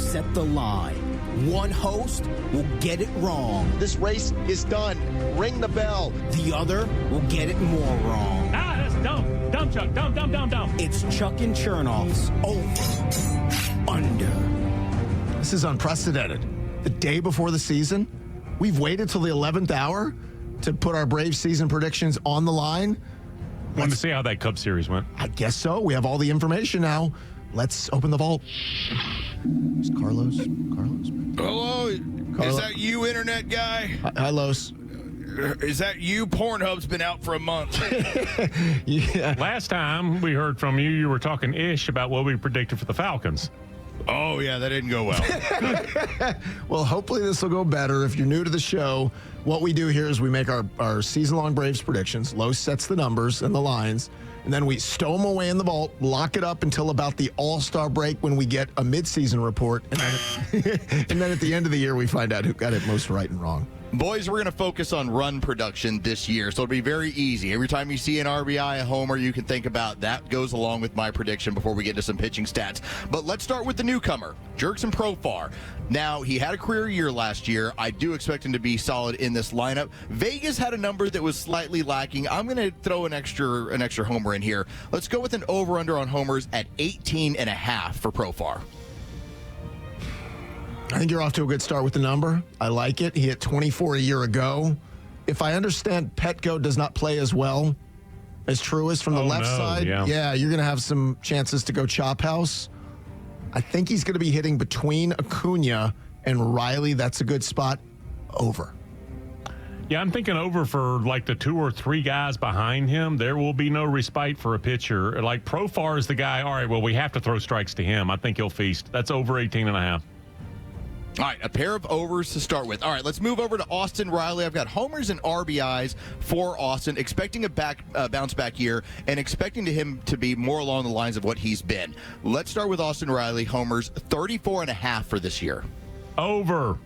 set the line. One host will get it wrong. This race is done. Ring the bell. The other will get it more wrong. Ah, that's dumb. Dumb, Chuck. Dumb. It's Chuck and Chernoff's Over Under. This is unprecedented. The day before the season, we've waited till the 11th hour to put our Braves season predictions on the line. Wanted to see how that Cubs series went. I guess so. We have all the information now. Let's open the vault. Is Carlos? Hello? Is that you, internet guy? Hi, Los. Is that you? Pornhub's been out for a month. Yeah. Last time we heard from you, you were talking ish about what we predicted for the Falcons. Oh, yeah, that didn't go well. Well, hopefully this will go better. If you're new to the show, what we do here is we make our season-long Braves predictions. Los sets the numbers and the lines, and then we stow them away in the vault, lock it up until about the All-Star break when we get a mid-season report, and then at the end of the year we find out who got it most right and wrong. Boys, we're going to focus on run production this year, so it'll be very easy. Every time you see an RBI, a homer, you can think about that goes along with my prediction before we get to some pitching stats. But let's start with the newcomer, Jurickson Profar. Now, he had a career year last year. I do expect him to be solid in this lineup. Vegas had a number that was slightly lacking. I'm going to throw an extra homer in here. Let's go with an over-under on homers at 18.5 for Profar. I think you're off to a good start with the number. I like it. He hit 24 a year ago. If I understand, Petco does not play as well as Truist from the left side. Yeah, you're going to have some chances to go chop house. I think he's going to be hitting between Acuna and Riley. That's a good spot. Over. Yeah, I'm thinking over for like the 2 or 3 guys behind him. There will be no respite for a pitcher. Like Profar is the guy, all right, well, we have to throw strikes to him. I think he'll feast. That's over 18.5. All right, a pair of overs to start with. All right, let's move over to Austin Riley. I've got homers and RBIs for Austin, expecting a bounce-back year and expecting him to be more along the lines of what he's been. Let's start with Austin Riley. Homers, 34.5 for this year. Over.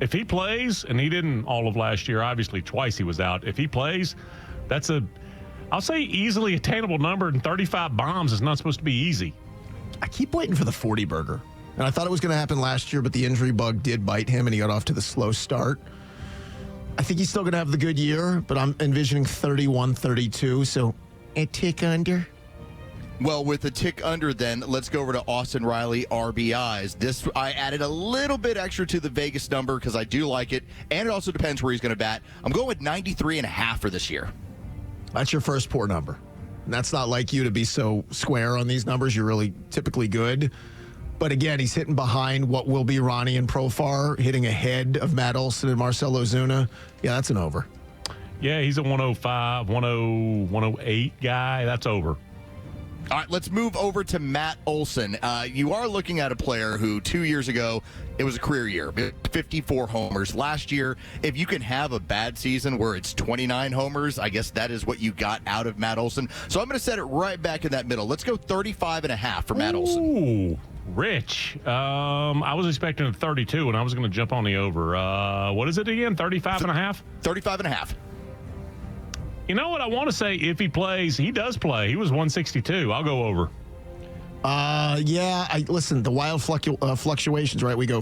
If he plays, and he didn't all of last year, obviously twice he was out. If he plays, that's I'll say easily attainable number, and 35 bombs is not supposed to be easy. I keep waiting for the 40-burger. And I thought it was going to happen last year, but the injury bug did bite him, and he got off to the slow start. I think he's still going to have the good year, but I'm envisioning 31, 32, so a tick under. Well, with a tick under, then, let's go over to Austin Riley RBIs. I added a little bit extra to the Vegas number because I do like it, and it also depends where he's going to bat. I'm going with 93.5 for this year. That's your first poor number. And that's not like you to be so square on these numbers. You're really typically good. But again, he's hitting behind what will be Ronnie and Profar, hitting ahead of Matt Olson and Marcell Ozuna. Yeah, that's an over. Yeah, he's a 105, 108 guy. That's over. All right, let's move over to Matt Olson. You are looking at a player who 2 years ago, it was a career year, 54 homers. Last year, if you can have a bad season where it's 29 homers, I guess that is what you got out of Matt Olson. So I'm going to set it right back in that middle. Let's go 35.5 for Matt Olson. Ooh, rich. I was expecting a 32, and I was going to jump on the over. What is it again, 35.5? 35.5. You know what I want to say? If he plays, he does play. He was 162. I'll go over. Listen, the wild fluctuations, right? We go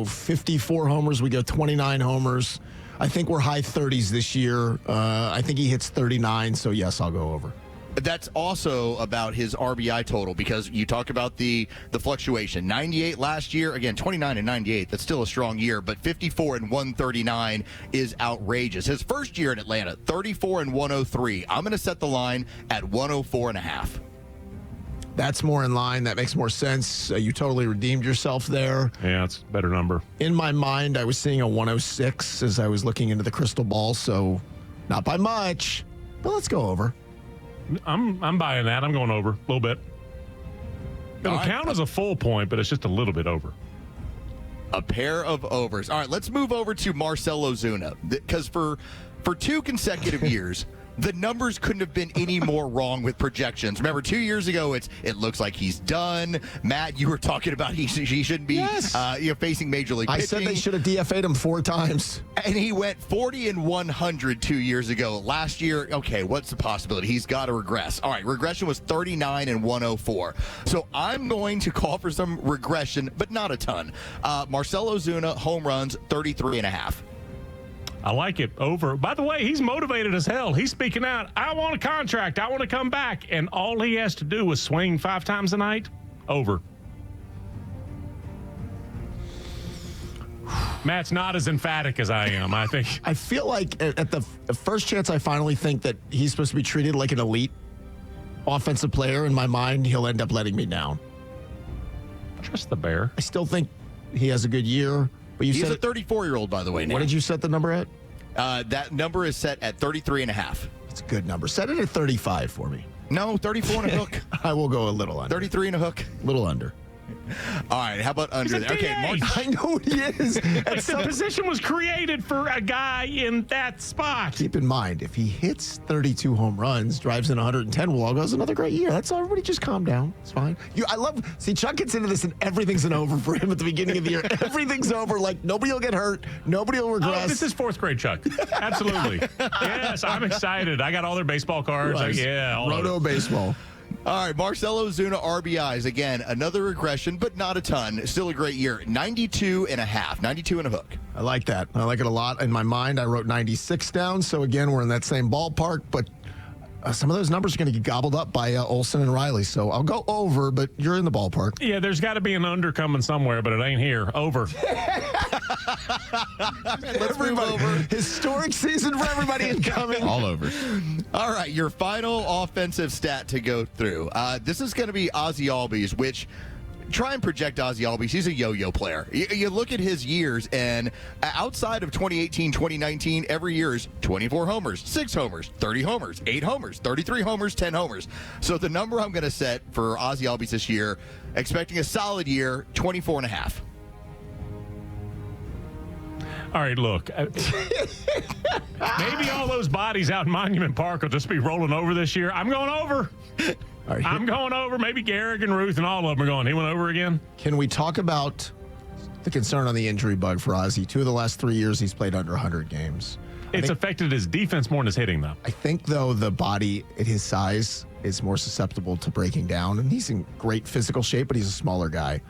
54 homers, we go 29 homers. I think we're high 30s this year. I think he hits 39, so yes, I'll go over. That's also about his RBI total because you talk about the fluctuation. 98 last year, again, 29 and 98. That's still a strong year, but 54 and 139 is outrageous. His first year in Atlanta, 34 and 103. I'm going to set the line at 104.5. That's more in line. That makes more sense. You totally redeemed yourself there. Yeah, it's a better number. In my mind, I was seeing a 106 as I was looking into the crystal ball, so not by much, but let's go over. I'm buying that. I'm going over a little bit. It'll count as a full point, but it's just a little bit over. A pair of overs. All right, let's move over to Marcell Ozuna because for 2 consecutive years, The numbers couldn't have been any more wrong with projections. Remember, 2 years ago, it looks like he's done. Matt, you were talking about he shouldn't be facing Major League pitching. I said they should have DFA'd him 4 times. And he went 40-100 2 years ago. Last year, okay, what's the possibility? He's got to regress. All right, regression was 39-104. So I'm going to call for some regression, but not a ton. Marcell Ozuna, home runs, 33.5. I like it. Over. By the way, he's motivated as hell. He's speaking out. I want a contract. I want to come back. And all he has to do is swing 5 times a night. Over. Matt's not as emphatic as I am, I think. I feel like at the first chance I finally think that he's supposed to be treated like an elite offensive player, in my mind, he'll end up letting me down. Trust the Bear. I still think he has a good year. But he's a 34-year-old, by the way, now. What did you set the number at? That number is set at 33.5. It's a good number. Set it at 35 for me. No, 34 and a hook. I will go a little under. 33 and a hook. A little under. All right, how about under there? Okay, Mark. I know he is. If the position was created for a guy in that spot. Keep in mind, if he hits 32 home runs, drives in 110, well, goes another great year. That's all. Everybody just calm down. It's fine. See, Chuck gets into this and everything's an over for him at the beginning of the year. Everything's over. Like, nobody will get hurt. Nobody will regress. Oh, this is 4th grade, Chuck. Absolutely. Yes, I'm excited. I got all their baseball cards. Roto baseball. All right, Marcell Ozuna, RBIs. Again, another regression, but not a ton. Still a great year. 92.5. 92 and a hook. I like that. I like it a lot. In my mind, I wrote 96 down. So, again, we're in that same ballpark. But some of those numbers are going to get gobbled up by Olsen and Riley. So I'll go over, but you're in the ballpark. Yeah, there's got to be an under coming somewhere, but it ain't here. Over. Let's move over. Historic season for everybody incoming. All over. All right, your final offensive stat to go through. This is going to be Ozzie Albies, which... Try and project Ozzie Albies. He's a yo-yo player. You look at his years, and outside of 2018, 2019, every year is 24 homers, 6 homers, 30 homers, 8 homers, 33 homers, 10 homers. So the number I'm going to set for Ozzie Albies this year, expecting a solid year, 24.5. All right, look. Maybe all those bodies out in Monument Park will just be rolling over this year. I'm going over. Right, I'm going over. Maybe Garrick and Ruth and all of them are going. He went over again. Can we talk about the concern on the injury bug for Ozzie? 2 of the last 3 years, he's played under 100 games. It's affected his defense more than his hitting, though. I think, though, the body at his size is more susceptible to breaking down. And he's in great physical shape, but he's a smaller guy.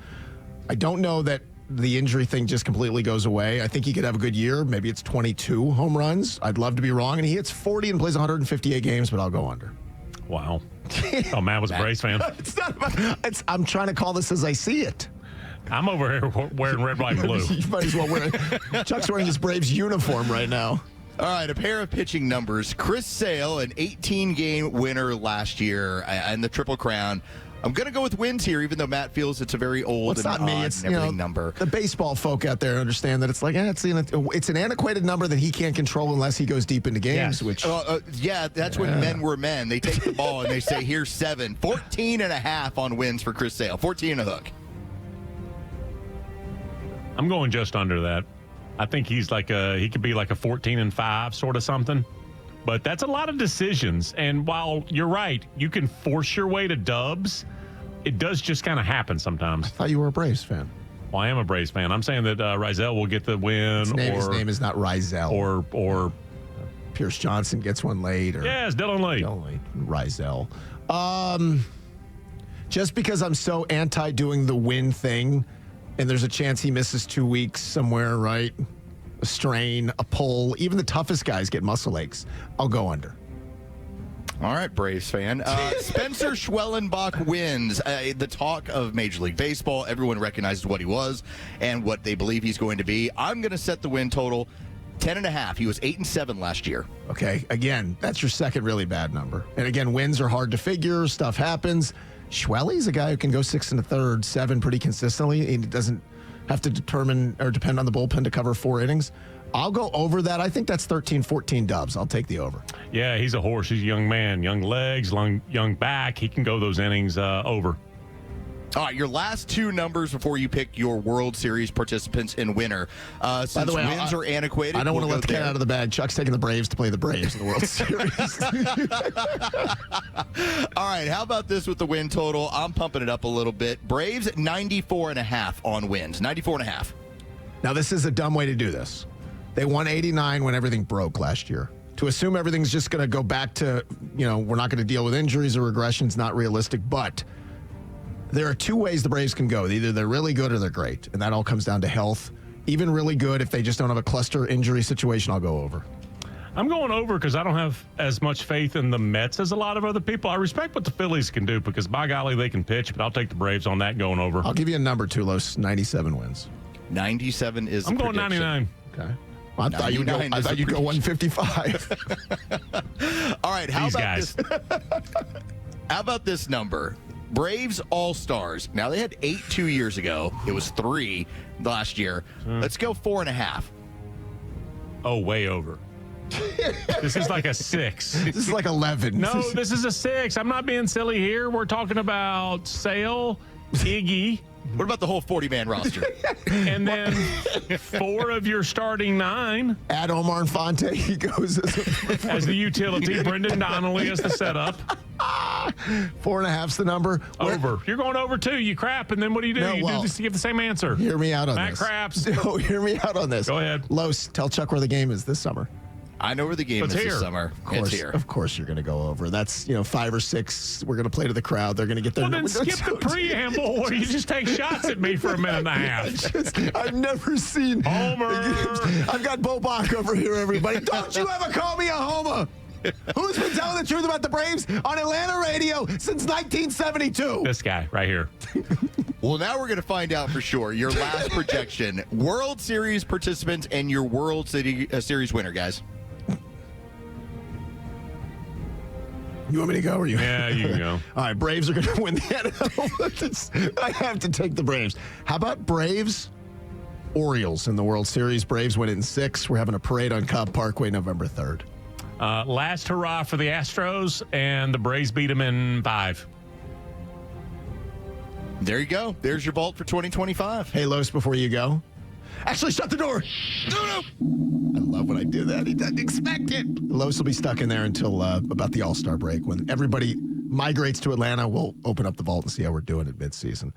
I don't know that the injury thing just completely goes away. I think he could have a good year. Maybe it's 22 home runs. I'd love to be wrong. And he hits 40 and plays 158 games, but I'll go under. Wow. Oh, Matt was a Braves fan. It's not about, I'm trying to call this as I see it. I'm over here wearing red, white, and blue. You might as well wear it. Chuck's wearing his Braves uniform right now. All right, a pair of pitching numbers. Chris Sale, an 18-game winner last year and the Triple Crown. I'm going to go with wins here, even though Matt feels it's a very old and odd and everything number. The baseball folk out there understand that it's like, it's an antiquated number that he can't control unless he goes deep into games. Yes. That's when men were men. They take the ball and they say, here's 7. 14.5 on wins for Chris Sale. 14 and a hook. I'm going just under that. I think he could be like a 14-5 sort of something. But that's a lot of decisions. And while you're right, you can force your way to dubs, it does just kind of happen sometimes. I thought you were a Braves fan. Well, I am a Braves fan. I'm saying that Rizal will get the win. His name is not Rizal. Or Pierce Johnson gets one late. Yes, Dylan Lee. Rizal. Just because I'm so anti doing the win thing, and there's a chance he misses 2 weeks somewhere, right? A strain, a pull. Even the toughest guys get muscle aches. I'll go under. All right, Braves fan. Spencer Schwellenbach wins. The talk of Major League Baseball. Everyone recognizes what he was and what they believe he's going to be. I'm going to set the win total 10.5. He was 8-7 last year. Okay, again, that's your second really bad number. And again, wins are hard to figure. Stuff happens. Schwelly's a guy who can go 6 1/3, 7 pretty consistently. He doesn't have to determine or depend on the bullpen to cover 4 innings. I'll go over that. I think that's 13, 14 dubs. I'll take the over. Yeah, he's a horse. He's a young man. Young legs, young back. He can go those innings over. All right, your last two numbers before you pick your World Series participants and winner. Since By the way, wins are antiquated, I don't want to let the cat there. out of the bag. Chuck's taking the Braves to play the Braves in the World Series. All right, how about this with the win total? I'm pumping it up a little bit. Braves at 94.5 on wins. 94.5. Now, this is a dumb way to do this. They won 89 when everything broke last year. To assume everything's just going to go back to, we're not going to deal with injuries or regressions, not realistic. But there are two ways the Braves can go. Either they're really good or they're great. And that all comes down to health. Even really good, if they just don't have a cluster injury situation, I'll go over. I'm going over because I don't have as much faith in the Mets as a lot of other people. I respect what the Phillies can do because, by golly, they can pitch. But I'll take the Braves on that going over. I'll give you a number, too, Los. 97 wins. 97 is I'm the going prediction. 99. Okay. I thought you'd go 155. All right, how These about guys. this? How about this number? Braves All-Stars. Now, they had 8 2 years ago. It was 3 last year. Let's go 4.5. Oh, way over. This is like a 6. This is like 11. No, this is a 6. I'm not being silly here. We're talking about Sale, Iggy, What about the whole 40-man roster? and then 4 of your starting 9. Add Omar Infante. He goes As the utility. Brendan Donnelly as the setup. 4.5's the number. Over. You're going over 2. You crap, and then what do? You do this to give the same answer. Hear me out on Matt this. Craps. No, hear me out on this. Go ahead. Los, tell Chuck where the game is this summer. I know where the game It's is here. this summer. It's here. Of course you're going to go over. That's, 5 or 6. We're going to play to the crowd. They're going to get their Well, then skip the preamble where you just take shots at me for a minute and a half. I've never seen Homer. I've got Bo Bach over here, everybody. Don't you ever call me a homer. Who's been telling the truth about the Braves on Atlanta radio since 1972? This guy right here. Well, now we're going to find out for sure. Your last projection, World Series participants and your World Series winner, guys. You want me to go or you? Yeah, you can go. All right, Braves are going to win the NL. I have to take the Braves. How about Braves? Orioles in the World Series. Braves win it in 6. We're having a parade on Cobb Parkway November 3rd. Last hurrah for the Astros, and the Braves beat them in 5. There you go. There's your vault for 2025. Hey, Los, before you go. Actually, shut the door. No. I love when I do that. He doesn't expect it. Los will be stuck in there until about the All-Star break. When everybody migrates to Atlanta, we'll open up the vault and see how we're doing at midseason.